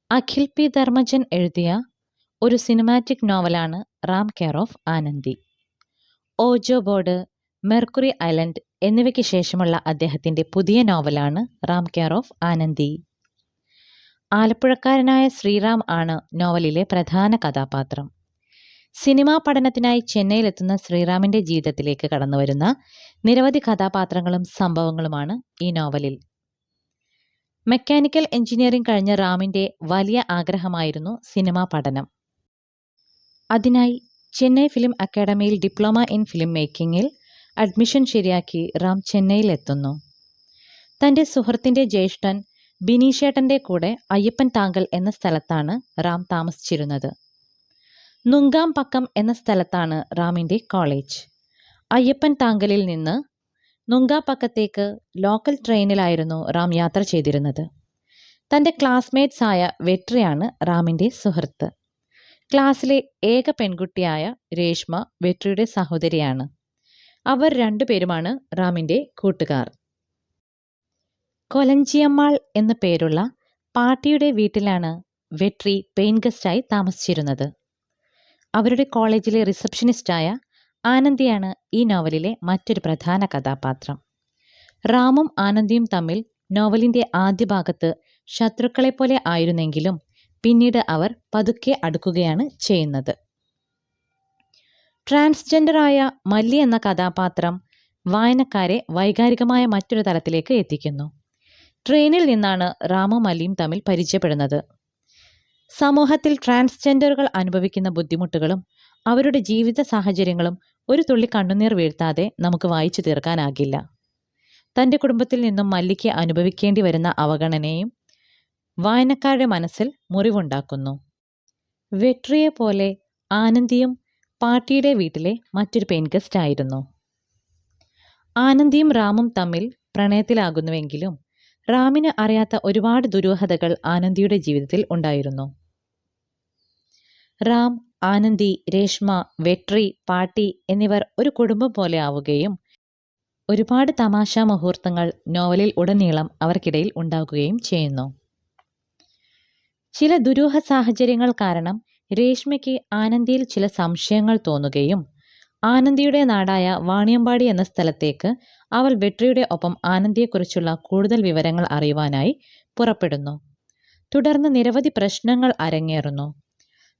Akhil P Dharmajan എഴുതിയ ഒരു cinematic നോവലാണ് Ram care of Anandi. Ouija board, Mercury Island എന്നിവയ്ക്ക് ശേഷമുള്ള അദ്ദേഹത്തിൻ്റെ പുതിയ നോവലാണ് റാം കെയർ ഓഫ് ആനന്ദി. ആലപ്പുഴക്കാരനായ ശ്രീറാം ആണ് നോവലിലെ പ്രധാന കഥാപാത്രം. സിനിമാ പഠനത്തിനായി ചെന്നൈയിലെത്തുന്ന ശ്രീറാമിൻ്റെ ജീവിതത്തിലേക്ക് കടന്നുവരുന്ന നിരവധി കഥാപാത്രങ്ങളും സംഭവങ്ങളുമാണ് ഈ നോവലിൽ. മെക്കാനിക്കൽ എഞ്ചിനീയറിംഗ് കഴിഞ്ഞ റാമിൻ്റെ വലിയ ആഗ്രഹമായിരുന്നു സിനിമാ പഠനം. അതിനായി ചെന്നൈ ഫിലിം അക്കാഡമിയിൽ ഡിപ്ലോമ ഇൻ ഫിലിം മേക്കിങ്ങിൽ അഡ്മിഷൻ ശരിയാക്കി റാം ചെന്നൈയിലെത്തുന്നു. തൻ്റെ സുഹൃത്തിൻ്റെ ജ്യേഷ്ഠൻ ബിനീഷേട്ടൻ്റെ കൂടെ അയ്യപ്പൻ താങ്കൽ എന്ന സ്ഥലത്താണ് റാം താമസിച്ചിരുന്നത്. നുങ്കാംപക്കം എന്ന സ്ഥലത്താണ് റാമിൻ്റെ കോളേജ്. അയ്യപ്പൻ താങ്കലിൽ നിന്ന് നുങ്കാംപക്കത്തേക്ക് ലോക്കൽ ട്രെയിനിലായിരുന്നു റാം യാത്ര ചെയ്തിരുന്നത്. തൻ്റെ ക്ലാസ്മേറ്റ്സ് ആയ വെട്രിയാണ് റാമിൻ്റെ സുഹൃത്ത്. ക്ലാസ്സിലെ ഏക പെൺകുട്ടിയായ രേഷ്മ വെട്രിയുടെ സഹോദരിയാണ്. അവർ രണ്ടുപേരുമാണ് റാമിൻ്റെ കൂട്ടുകാർ. കൊലഞ്ചിയമ്മാൾ എന്നു പേരുള്ള പാട്ടിയുടെ വീട്ടിലാണ് വെട്രി പെയിൻ ഗസ്റ്റായി താമസിച്ചിരുന്നത്. അവരുടെ കോളേജിലെ റിസപ്ഷനിസ്റ്റായ ആനന്ദിയാണ് ഈ നോവലിലെ മറ്റൊരു പ്രധാന കഥാപാത്രം. റാമും ആനന്ദിയും തമ്മിൽ നോവലിൻ്റെ ആദ്യ ഭാഗത്ത് ശത്രുക്കളെപ്പോലെ ആയിരുന്നെങ്കിലും പിന്നീട് അവർ പതുക്കെ അടുക്കുകയാണ് ചെയ്യുന്നത്. ട്രാൻസ്ജെൻഡറായ മല്ലി എന്ന കഥാപാത്രം വായനക്കാരെ വൈകാരികമായ മറ്റൊരു തലത്തിലേക്ക് എത്തിക്കുന്നു. ട്രെയിനിൽ നിന്നാണ് റാമും മല്ലിയും തമ്മിൽ പരിചയപ്പെടുന്നത്. സമൂഹത്തിൽ ട്രാൻസ്ജെൻഡറുകൾ അനുഭവിക്കുന്ന ബുദ്ധിമുട്ടുകളും അവരുടെ ജീവിത സാഹചര്യങ്ങളും ഒരു തുള്ളി കണ്ണുനീർ വീഴ്ത്താതെ നമുക്ക് വായിച്ചു തീർക്കാനാകില്ല. തൻ്റെ കുടുംബത്തിൽ നിന്നും മല്ലിക്ക് അനുഭവിക്കേണ്ടി വരുന്ന അവഗണനയും വായനക്കാരുടെ മനസ്സിൽ മുറിവുണ്ടാക്കുന്നു. വെട്രിയെ പോലെ ആനന്ദിയും പാട്ടിയുടെ വീട്ടിലെ മറ്റൊരു പെയിൻ ഗസ്റ്റ് ആയിരുന്നു. ആനന്ദിയും റാമും തമ്മിൽ പ്രണയത്തിലാകുന്നുവെങ്കിലും റാമിന് അറിയാത്ത ഒരുപാട് ദുരൂഹതകൾ ആനന്ദിയുടെ ജീവിതത്തിൽ ഉണ്ടായിരുന്നു. റാം, ആനന്ദി, രേഷ്മ, വെട്രി, പാട്ടി എന്നിവർ ഒരു കുടുംബം പോലെ ആവുകയും ഒരുപാട് തമാശാ മുഹൂർത്തങ്ങൾ നോവലിൽ ഉടനീളം അവർക്കിടയിൽ ഉണ്ടാകുകയും ചെയ്യുന്നു. ചില ദുരൂഹ സാഹചര്യങ്ങൾ കാരണം രേഷ്മയ്ക്ക് ആനന്ദിയിൽ ചില സംശയങ്ങൾ തോന്നുകയും ആനന്ദിയുടെ നാടായ വാണിയമ്പാടി എന്ന സ്ഥലത്തേക്ക് അവൾ വെട്രിയുടെ ഒപ്പം ആനന്ദിയെക്കുറിച്ചുള്ള കൂടുതൽ വിവരങ്ങൾ അറിയുവാനായി പുറപ്പെടുന്നു. തുടർന്ന് നിരവധി പ്രശ്നങ്ങൾ അരങ്ങേറുന്നു.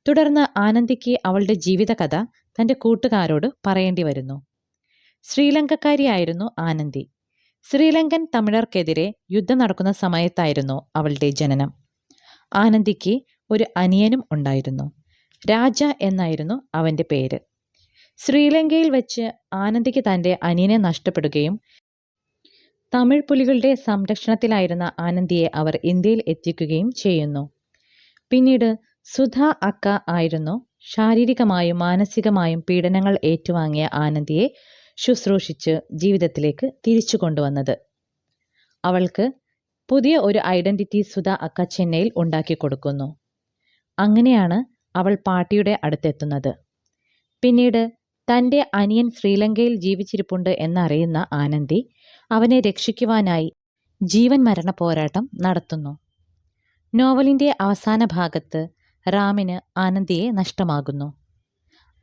തുടർന്ന് ആനന്ദിക്ക് അവളുടെ ജീവിതകഥ തൻ്റെ കൂട്ടുകാരോട് പറയേണ്ടി വരുന്നു. ശ്രീലങ്കക്കാരിയായിരുന്നു ആനന്ദി. ശ്രീലങ്കൻ തമിഴർക്കെതിരെ യുദ്ധം നടക്കുന്ന സമയത്തായിരുന്നു അവളുടെ ജനനം. ആനന്ദിക്ക് ഒരു അനിയനും ഉണ്ടായിരുന്നു. രാജ എന്നായിരുന്നു അവൻ്റെ പേര്. ശ്രീലങ്കയിൽ വെച്ച് ആനന്ദിക്ക് തൻ്റെ അനിയനെ നഷ്ടപ്പെടുകയും തമിഴ് പുലികളുടെ സംരക്ഷണത്തിലായിരുന്ന ആനന്ദിയെ അവർ ഇന്ത്യയിൽ എത്തിക്കുകയും ചെയ്യുന്നു. പിന്നീട് സുധ അക്ക ആയിരുന്നു ശാരീരികമായും മാനസികമായും പീഡനങ്ങൾ ഏറ്റുവാങ്ങിയ ആനന്ദിയെ ശുശ്രൂഷിച്ച് ജീവിതത്തിലേക്ക് തിരിച്ചു കൊണ്ടുവന്നത്. അവൾക്ക് പുതിയ ഒരു ഐഡൻറ്റിറ്റി സുധ അക്ക ചെന്നൈയിൽ ഉണ്ടാക്കി കൊടുക്കുന്നു. അങ്ങനെയാണ് അവൾ പാട്ടിയുടെ അടുത്തെത്തുന്നത്. പിന്നീട് തൻ്റെ അനിയൻ ശ്രീലങ്കയിൽ ജീവിച്ചിരിപ്പുണ്ട് എന്നറിയുന്ന ആനന്ദി അവനെ രക്ഷിക്കുവാനായി ജീവൻ മരണ പോരാട്ടം നടത്തുന്നു. നോവലിൻ്റെ അവസാന ഭാഗത്ത് റാമിന് ആനന്ദിയെ നഷ്ടമാകുന്നു.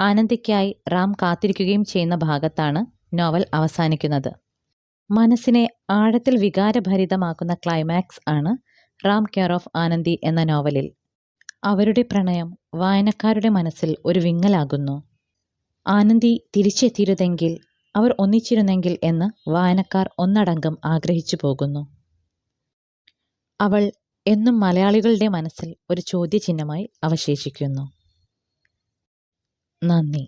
ആനന്ദിക്കായി റാം കാത്തിരിക്കുകയും ചെയ്യുന്ന ഭാഗത്താണ് നോവൽ അവസാനിക്കുന്നത്. മനസ്സിനെ ആഴത്തിൽ വികാരഭരിതമാക്കുന്ന ക്ലൈമാക്സ് ആണ് റാം കെയർ ഓഫ് ആനന്ദി എന്ന നോവലിൽ. അവരുടെ പ്രണയം വായനക്കാരുടെ മനസ്സിൽ ഒരു വിങ്ങലാകുന്നു. ആനന്ദി തിരിച്ചെത്തിയിരുന്നെങ്കിൽ, അവർ ഒന്നിച്ചിരുന്നെങ്കിൽ എന്ന് വായനക്കാർ ഒന്നടങ്കം ആഗ്രഹിച്ചു പോകുന്നു. അവൾ എന്നും മലയാളികളുടെ മനസ്സിൽ ഒരു ചോദ്യചിഹ്നമായി അവശേഷിക്കുന്നു. നന്ദി.